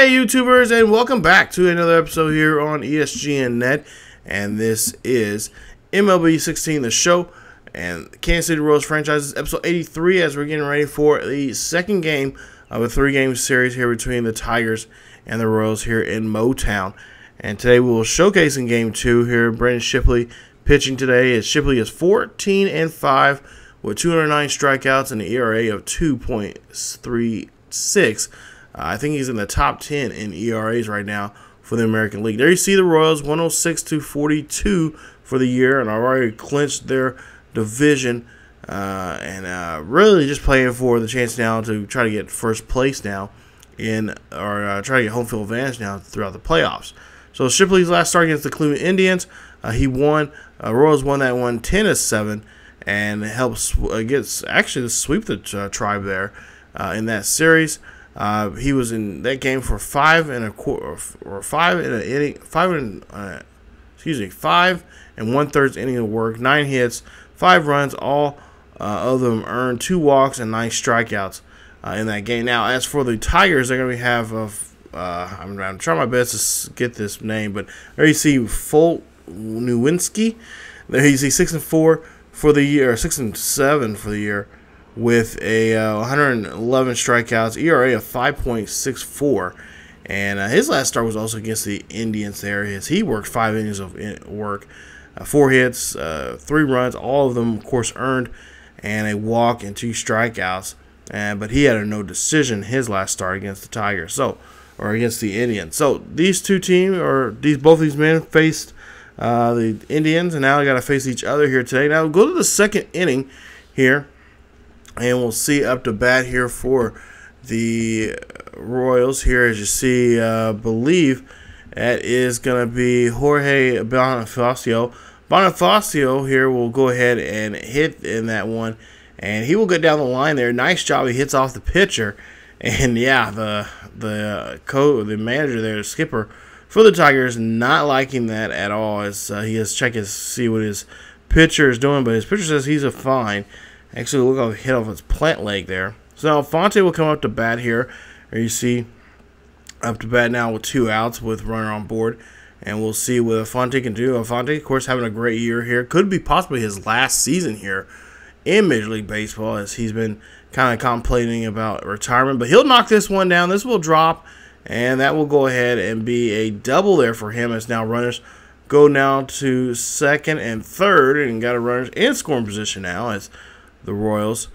Hey YouTubers, and welcome back to another episode here on ESGNet, and this is MLB 16 the show and Kansas City Royals franchises episode 83 as we're getting ready for the second game of a three-game series here between the Tigers and the Royals here in Motown. And today we will showcase in game 2 here Braden Shipley pitching today, as Shipley is 14-5 with 209 strikeouts and an ERA of 2.36. I think he's in the top 10 in ERAs right now for the American League. There you see the Royals, 106-42 for the year, and already clinched their division, and really just playing for the chance now to try to get first place now try to get home field advantage now throughout the playoffs. So Shipley's last start against the Cleveland Indians, he won. Royals won that one 10-7, and helps actually sweep the Tribe there in that series. He was in that game for 5 1/3 inning of work, 9 hits, 5 runs, all of them earned 2 walks and 9 strikeouts in that game. Now, as for the Tigers, they're going to have I'm trying my best to get this name, but there you see Foltynewicz. There you see 6-4 for the year, 6-7 for the year, with a 111 strikeouts, ERA of 5.64, and his last start was also against the Indians there. He worked 5 innings of work, 4 hits, 3 runs, all of them, of course, earned, and a walk and 2 strikeouts. But he had a no decision his last start against the Tigers, or against the Indians. So these two teams, both these men faced the Indians, and now they got to face each other here today. Now we'll go to the second inning here, and we'll see up to bat here for the Royals here. As you see, believe that is going to be Jorge Bonifacio. Bonifacio here will go ahead and hit in that one, and he will get down the line there. Nice job. He hits off the pitcher, and yeah, the manager there, the skipper for the Tigers, not liking that at all, as he is checking to see what his pitcher is doing, but his pitcher says he's a fine. Actually, look how he hit off his plant leg there. So now Fonte will come up to bat here. There you see, up to bat now with 2 outs with runner on board. And we'll see what Fonte can do. Fonte, of course, having a great year here. Could be possibly his last season here in Major League Baseball, as he's been kind of contemplating about retirement. But he'll knock this one down. This will drop, and that will go ahead and be a double there for him, as now runners go now to second and third, and got a runners in scoring position now as the Royals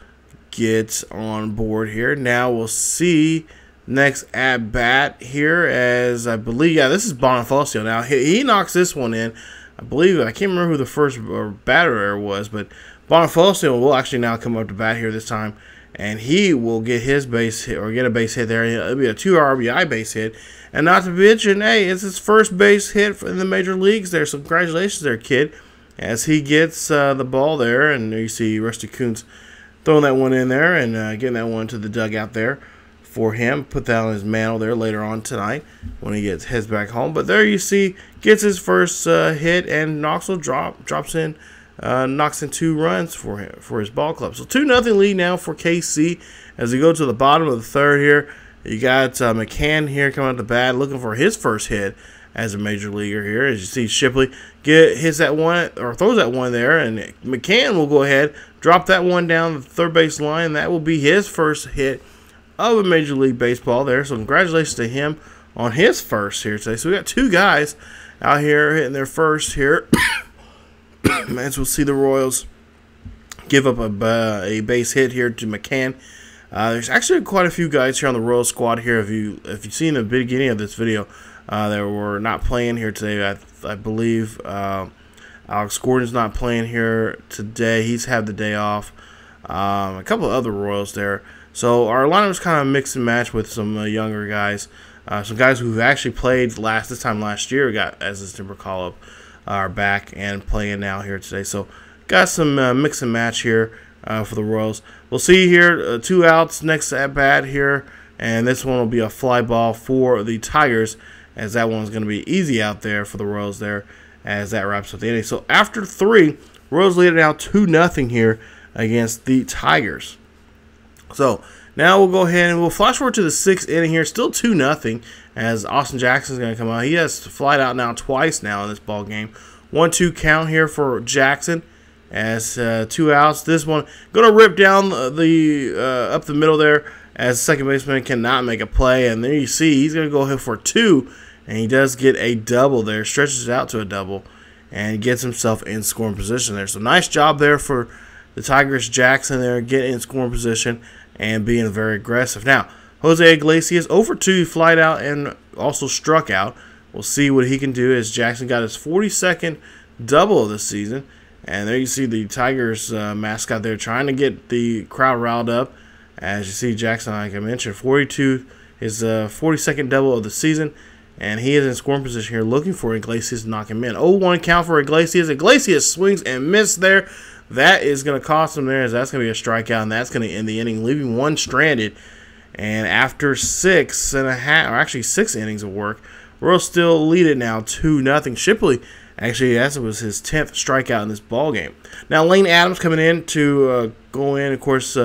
get on board here. Now we'll see next at bat here, as I believe, yeah, this is Bonifacio. Now he knocks this one in. I believe, I can't remember who the first batter was, but Bonifacio will actually now come up to bat here this time, and he will get his base hit, or get a base hit there. It'll be a 2 RBI base hit, and not to mention, hey, it's his first base hit in the major leagues there. So congratulations there, kid, as he gets the ball there. And you see Rusty Kuntz throwing that one in there, and getting that one to the dugout there for him. Put that on his mantle there later on tonight when he heads back home. But there you see, gets his first hit, and also drops in, knocks in 2 runs for him, for his ball club. So 2-0 lead now for KC as we go to the bottom of the third here. You got McCann here coming out the bat, looking for his first hit as a major leaguer here. As you see, Shipley hits that one, or throws that one there, and McCann will go ahead, drop that one down the third base line. That will be his first hit of a Major League Baseball there. So congratulations to him on his first here today. So we got 2 guys out here hitting their first here. As we'll see the Royals give up a base hit here to McCann. There's actually quite a few guys here on the Royals squad here. If you've seen the beginning of this video, that were not playing here today. I believe Alex Gordon's not playing here today. He's had the day off. A couple of other Royals there. So our lineup is kind of mix and match with some younger guys. Some guys who actually played this time last year, got as his timber call up, are back and playing now here today. So got some mix and match here for the Royals. We'll see here 2 outs next at bat here, and this one will be a fly ball for the Tigers, as that one's going to be easy out there for the Royals there, as that wraps up the inning. So after 3, Royals lead it now 2-0 here against the Tigers. So Now we'll go ahead and we'll flash forward to the 6th inning here. Still 2-0 as Austin Jackson's going to come out. He has flied out now twice now in this ball game. 1-2 count here for Jackson as 2 outs. This one going to rip down the up the middle there as the second baseman cannot make a play. And there you see he's going to go ahead for 2, and he does get a double there. Stretches it out to a double and gets himself in scoring position there. So nice job there for the Tigers. Jackson there getting in scoring position and being very aggressive. Now, Jose Iglesias over 2, flied out and also struck out. We'll see what he can do as Jackson got his 42nd double of the season. And there you see the Tigers mascot there trying to get the crowd riled up. As you see Jackson, like I mentioned, 42 is the 42nd double of the season. And he is in scoring position here looking for Iglesias to knock him in. 0-1 count for Iglesias. Iglesias swings and misses there. That is going to cost him there, as that's going to be a strikeout, and that's going to end the inning, leaving one stranded. And after 6.5, or actually 6 innings of work, Royals still lead it now 2-0. Shipley, actually, that was his 10th strikeout in this ball game. Now, Lane Adams coming in to go in, of course,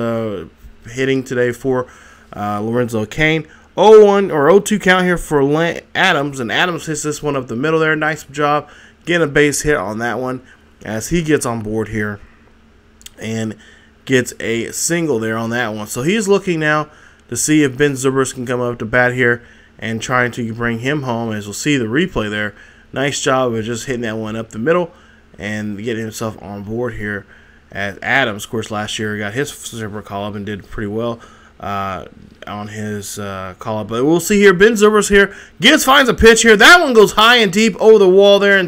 hitting today for Lorenzo Cain. 0-1 or 0-2 count here for Lane Adams, and Adams hits this one up the middle there. Nice job getting a base hit on that one as he gets on board here and gets a single there on that one. So he's looking now to see if Ben Zobrist can come up to bat here and trying to bring him home, as we'll see the replay there. Nice job of just hitting that one up the middle and getting himself on board here. As Adams, of course, last year got his super call-up and did pretty well on his call-up. But we'll see here, Ben Zobrist here finds a pitch here. That one goes high and deep over the wall there in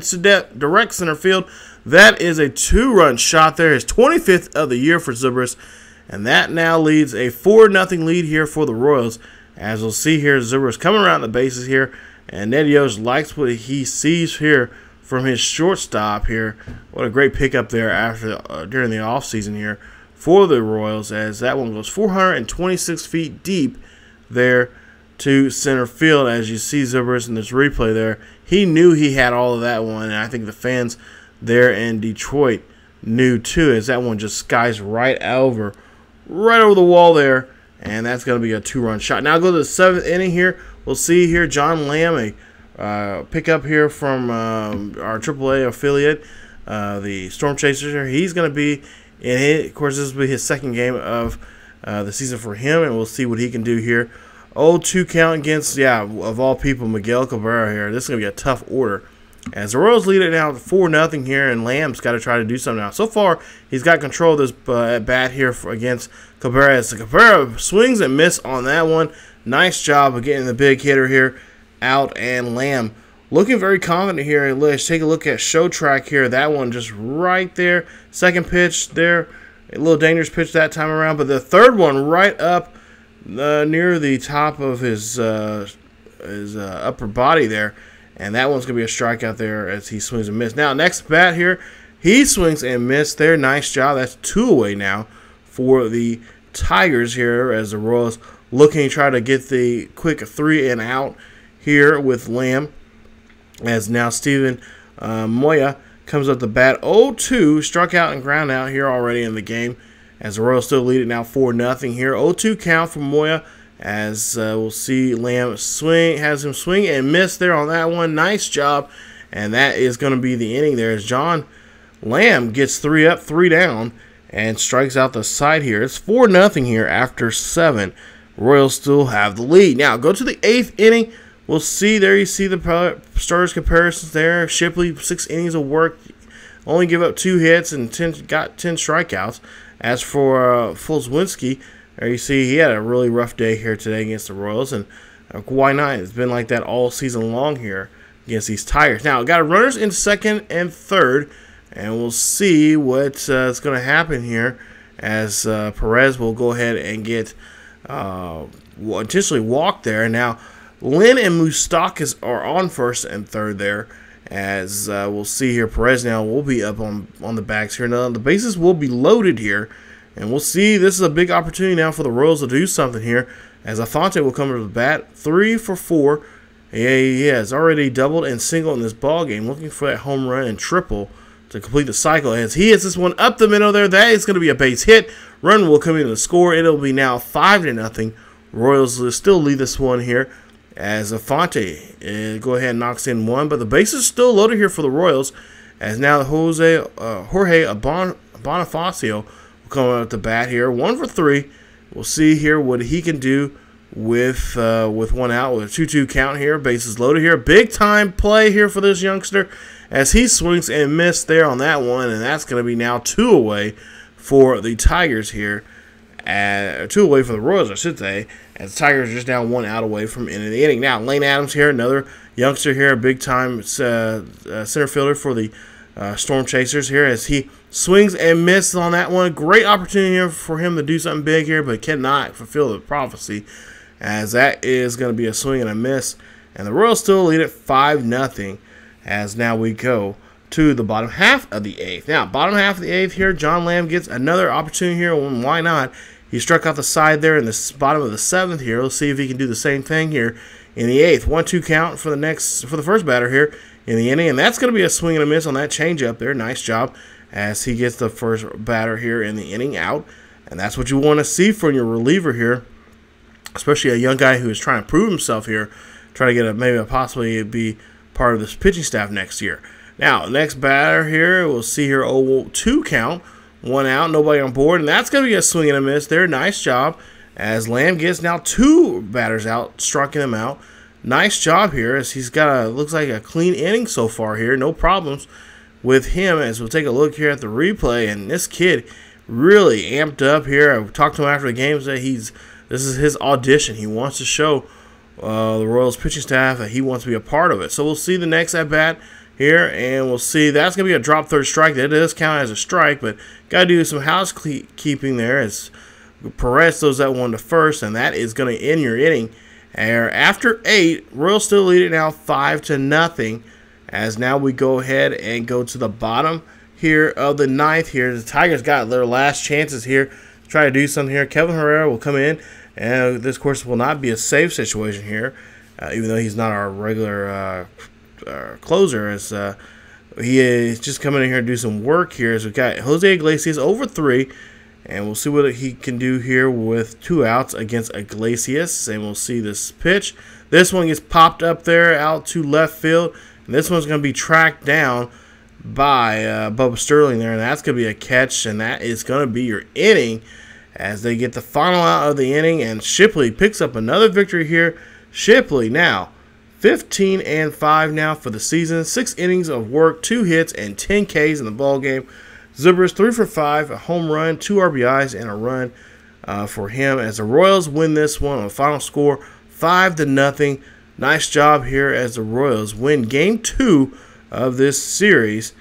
direct center field. That is a 2-run shot there, his 25th of the year for Zobrist. And that now leads a 4-0 lead here for the Royals. As we'll see here, Zobrist coming around the bases here. And Ned Yost likes what he sees here from his shortstop here. What a great pickup there after during the offseason here for the Royals, as that one goes 426 feet deep there to center field. As you see Zobrist in this replay there, he knew he had all of that one, and I think the fans there in Detroit knew too, as that one just skies right over the wall there, and that's going to be a 2-run shot. Now go to the 7th inning here. We'll see here John Lamb, a pickup here from our AAA affiliate, the Storm Chasers here. He's going to be in it. Of course, this will be his 2nd game of the season for him, and we'll see what he can do here. 0-2 count against, of all people, Miguel Cabrera here. This is going to be a tough order, as the Royals lead it now 4-0 here, and Lamb's got to try to do something now. So far, he's got control of this at-bat here against Cabrera. As Cabrera swings and misses on that one. Nice job of getting the big hitter here out, and Lamb looking very confident here. Let's take a look at show track here. That one just right there. Second pitch there. A little dangerous pitch that time around, but the third one right up near the top of his upper body there. And that one's going to be a strikeout there as he swings and misses. Now, next bat here, he swings and misses there. Nice job. That's 2 away now for the Tigers here, as the Royals looking to try to get the quick 3-and-out here with Lamb. As now Steven Moya comes up the bat. 0-2, struck out and ground out here already in the game, as the Royals still lead it now 4-0 here. 0-2 count for Moya, as we'll see Lamb has him swing and miss there on that one. Nice job, and that is going to be the inning there, as John Lamb gets 3 up, 3 down, and strikes out the side here. It's 4-0 here after 7. Royals still have the lead. Now go to the 8th inning. We'll see there. You see the starters comparisons there. Shipley, 6 innings of work, only give up 2 hits and got 10 strikeouts. As for Foltynewicz, there you see he had a really rough day here today against the Royals, and why not? It's been like that all season long here against these Tigers. Now got runners in 2nd and 3rd, and we'll see what's going to happen here, as Perez will go ahead and get intentionally walked there. Now Lynn and Moustakas are on 1st and 3rd there, as we'll see here. Perez now will be up on the backs here. Now the bases will be loaded here, and we'll see. This is a big opportunity now for the Royals to do something here, as Afonte will come to the bat. 3 for 4. He has already doubled and singled in this ball game, looking for that home run and triple to complete the cycle. As he hits this one up the middle there, that is going to be a base hit. Run will come into the score. It'll be now 5-0. Royals will still lead this one here as Fonte go ahead and knocks in one. But the base is still loaded here for the Royals, as now Jorge Bonifacio will come out at the bat here. 1 for 3. We'll see here what he can do with one out, with a 2-2 count here. Bases loaded here. Big time play here for this youngster as he swings and missed there on that one, and that's going to be now 2 away for the Tigers here. 2 away for the Royals, I should say, as the Tigers are just now 1 out away from end of the inning. Now, Lane Adams here, another youngster here, a big-time center fielder for the Storm Chasers here, as he swings and misses on that one. Great opportunity here for him to do something big here, but cannot fulfill the prophecy, as that is going to be a swing and a miss. And the Royals still lead it 5-0, as now we go to the bottom half of the 8th. Now, bottom half of the 8th here, John Lamb gets another opportunity here. Well, why not? He struck out the side there in the bottom of the 7th here. Let's see if he can do the same thing here in the 8th. 1-2 count for the first batter here in the inning, and that's going to be a swing and a miss on that changeup there. Nice job as he gets the first batter here in the inning out, and that's what you want to see from your reliever here, especially a young guy who is trying to prove himself here, try to get maybe possibly be part of this pitching staff next year. Now, next batter here, we'll see here 0-2 count. 1 out, nobody on board, and that's going to be a swing and a miss there. Nice job, as Lamb gets now 2 batters out, striking them out. Nice job here, as he's got looks like a clean inning so far here. No problems with him, as we'll take a look here at the replay, and this kid really amped up here. I talked to him after the game, that this is his audition. He wants to show the Royals pitching staff that he wants to be a part of it. So we'll see the next at-bat here, and we'll see that's going to be a drop third strike. That does count as a strike, but got to do some housekeeping there as Perez throws that one to first, and that is going to end your inning. After 8, Royals still lead it now 5-0, as now we go ahead and go to the bottom here of the 9th here. The Tigers got their last chances here to try to do something here. Kevin Herrera will come in, and this, of course, will not be a save situation here, even though he's not our regular closer, as he is just coming in here to do some work here. As we've got Jose Iglesias over 3, and we'll see what he can do here with 2 outs against Iglesias. And we'll see this pitch. This one gets popped up there out to left field, and this one's going to be tracked down by Bubba Sterling there, and that's going to be a catch, and that is going to be your inning as they get the final out of the inning. And Shipley picks up another victory here. Shipley now 15-5 now for the season. 6 innings of work, 2 hits, and 10 Ks in the ball game. Zippers 3 for 5, a home run, 2 RBIs, and a run for him, as the Royals win this one on a final score 5-0. Nice job here as the Royals win Game 2 of this series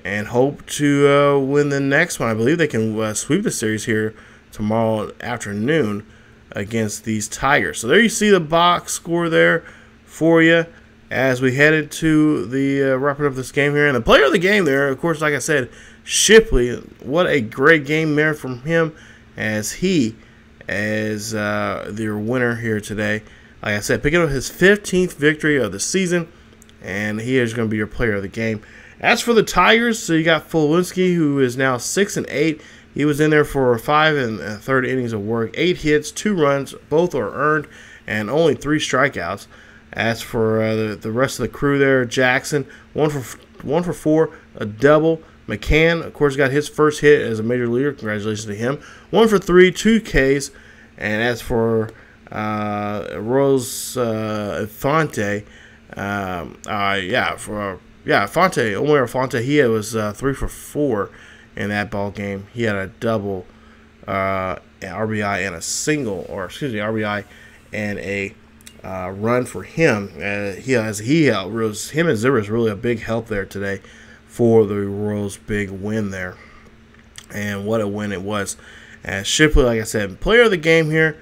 and hope to win the next one. I believe they can sweep the series here tomorrow afternoon against these Tigers. So there you see the box score there for you as we headed to the wrapping up this game here. And the player of the game there, of course, like I said, Shipley. What a great game there from him, as he is the winner here today. Like I said, picking up his 15th victory of the season, and he is going to be your player of the game. As for the Tigers, so you got Foltynewicz, who is now 6-8. He was in there for 5 1/3 innings of work, 8 hits, 2 runs, both are earned, and only 3 strikeouts. As for the rest of the crew there, Jackson, 1 for 4, a double. McCann, of course, got his first hit as a major leaguer. Congratulations to him. 1 for 3, 2 Ks. And as for Rose Fonte, Omar Fonte, he was 3 for 4 in that ball game. He had a double, an RBI and a single, or excuse me, RBI and a run for him. Him and Zimmer really a big help there today for the Royals' big win there. And what a win it was. As Shipley, like I said, player of the game here.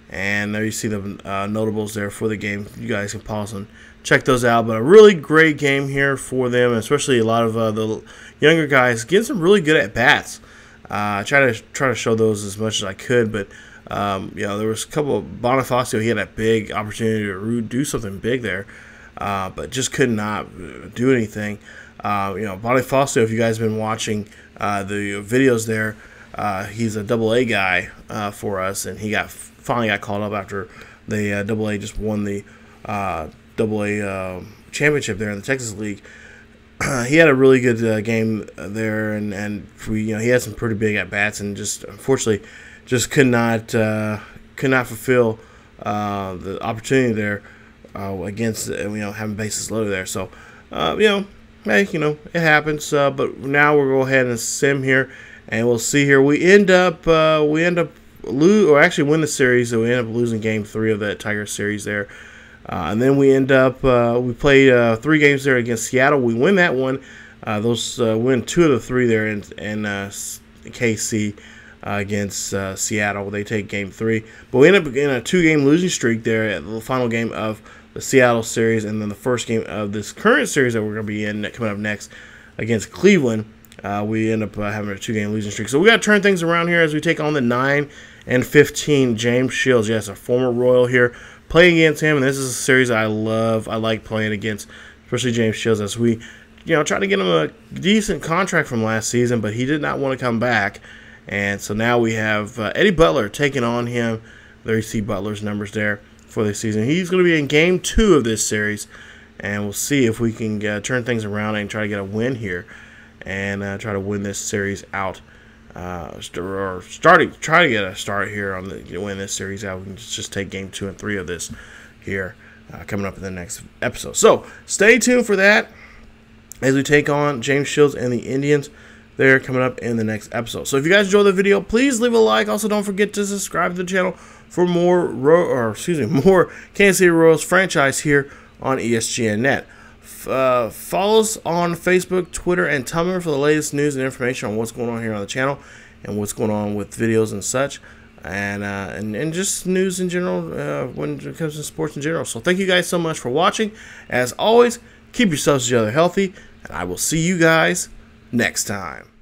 And there you see the notables there for the game. You guys can pause and check those out. But a really great game here for them, especially a lot of the younger guys getting some really good at bats. I try to show those as much as I could, but there was a couple of Bonifacio. He had a big opportunity to do something big there. but just could not do anything. Bonnie Foster, if you guys have been watching the videos there, he's a AA guy for us, and he finally got called up after the AA just won the AA championship there in the Texas League. He had a really good game there, and he had some pretty big at bats, and just unfortunately just could not fulfill the opportunity there against having bases loaded there. So hey, it happens. But now we'll go ahead and sim here, and we'll see here. We end up win the series. So we end up losing Game 3 of that Tiger series there. And then we end up, we played 3 games there against Seattle. We win that one. Win 2 of the 3 there in KC against Seattle. They take Game 3. But we end up in a 2-game losing streak there at the final game of the Seattle series, and then the first game of this current series that we're going to be in coming up next against Cleveland. We end up having a 2-game losing streak. So we got to turn things around here as we take on the 9-15 James Shields. Yes, a former Royal here. Playing against him, and this is a series I love. I like playing against, especially James Shields, as we, try to get him a decent contract from last season, but he did not want to come back. And so now we have Eddie Butler taking on him. There you see Butler's numbers there for this season. He's going to be in Game 2 of this series, and we'll see if we can turn things around and try to get a win here and try to win this series out. Try to get a start here on win this series out. We can just take Game 2 and 3 of this here coming up in the next episode. So stay tuned for that as we take on James Shields and the Indians. They're coming up in the next episode. So if you guys enjoyed the video, please leave a like. Also, don't forget to subscribe to the channel for more Kansas City Royals franchise here on ESGNet. Follow us on Facebook, Twitter, and Tumblr for the latest news and information on what's going on here on the channel and what's going on with videos and such, and just news in general when it comes to sports in general. So thank you guys so much for watching. As always, keep yourselves together healthy, and I will see you guys next time.